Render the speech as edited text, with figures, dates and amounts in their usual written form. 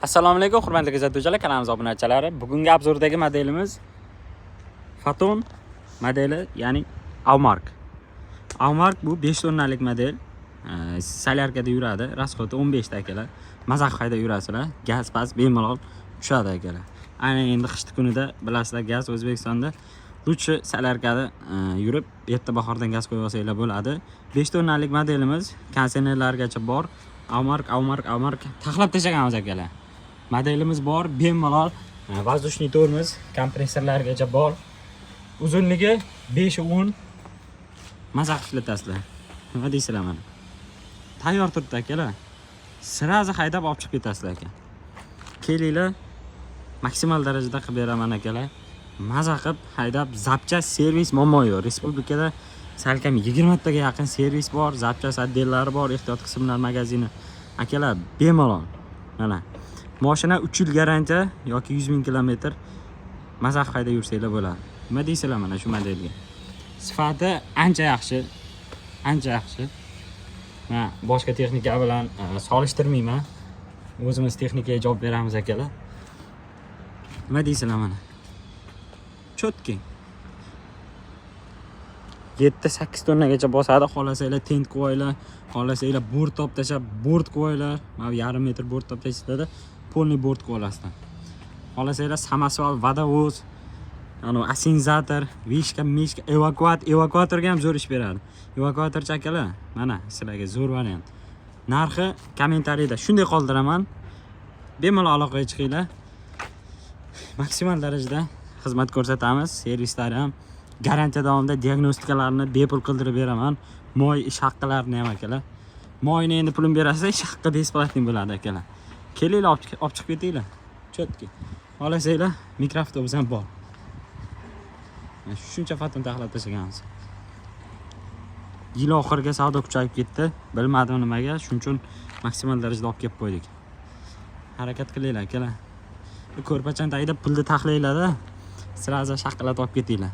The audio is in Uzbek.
Assalomu alaykum, hurmatli kuzatuvchilar, kanalimiz obunachilari. Bugungi obzordagi modelimiz Phaeton modeli, ya'ni Avmark. Avmark bu 5 tonnalik model. Solyarkada yuradi, rasxoti 15 ta akalar. Mazax hayda yurasizlar, gaz pas bemalol tushadi akalar. Aynan endi qishki kunida bilasizlar, gaz O'zbekistonda lutchi solyarkada yurib, erta bahordan gaz qo'yib olsanglar bo'ladi. 5 tonnalik modelimiz, kondisionerlargacha bor. Avmark taxlab tashlaganmiz akalar. Modelimiz bor, bemalol воздушный tormoz, kompressorlargacha bor. Uzunligi 5-10 mazax ishlatasizlar. Nima deysizlar mana? Tayyor turibdi akalar. Sirazi haydab olib chiqib ketasizlar aka. Kelinglar, maksimal darajada qilib beraman akalar. Maza qilib haydab, zapcha servis momoyo. Respublikada salkam 20 taga yaqin servis bor, zapcha otdellari bor, ehtiyot qismlar magazini. Akalar, bemalol. Mana mashina 3 yil garantiya yoki 100 ming kilometr mazax haydab yursanglar bo'ladi. Nima deysizlar mana shu modelga? Sifati ancha yaxshi. Men boshqa texnika bilan solishtirmayman. O'zimiz texnikaga javob beramiz akalar. Nima deysizlar mana? Chotki. 7-8 tonnagacha bosadi. Xohlasanglar tent qo'yinglar, xohlasanglar bort top tashlab bort qo'yinglar. Mana 1,5 metr bort top tashlashda polniy bort qo'yasizlar. Xohlasanglar samosyol, vodovoz, asinzator, vishka, mishka, evakuatorga ham zo'r ish beradi. Evakuator chakalar, mana sizlarga zo'r variant. Narxi kommentariyada shunday qoldiraman. Bemalol aloqaga chiqinglar. Maksimal darajada xizmat ko'rsatamiz. Servislar ham garantiya davomida diagnostikalarni bepul qildirib beraman. Moy ish haqqalarini ham akalar. Moyni endi pulini berasiz, ish haqqi besplatniy bo'ladi akalar. Kelinglar, olib chiqib ketinglar. Chotki. Xohlasanglar, mikroavtobus ham bor. Shuncha Phaeton taxlab tashlaganmiz. Yil oxiriga savdo kuchayib ketdi. Bilmadim nimaga, shuning uchun maksimal darajada olib kelib qo'ydik. Harakat qilinglar akalar. Ko'rpachani tagida pulni taxlaylar-da. Siraza shaqillatib olib ketinglar.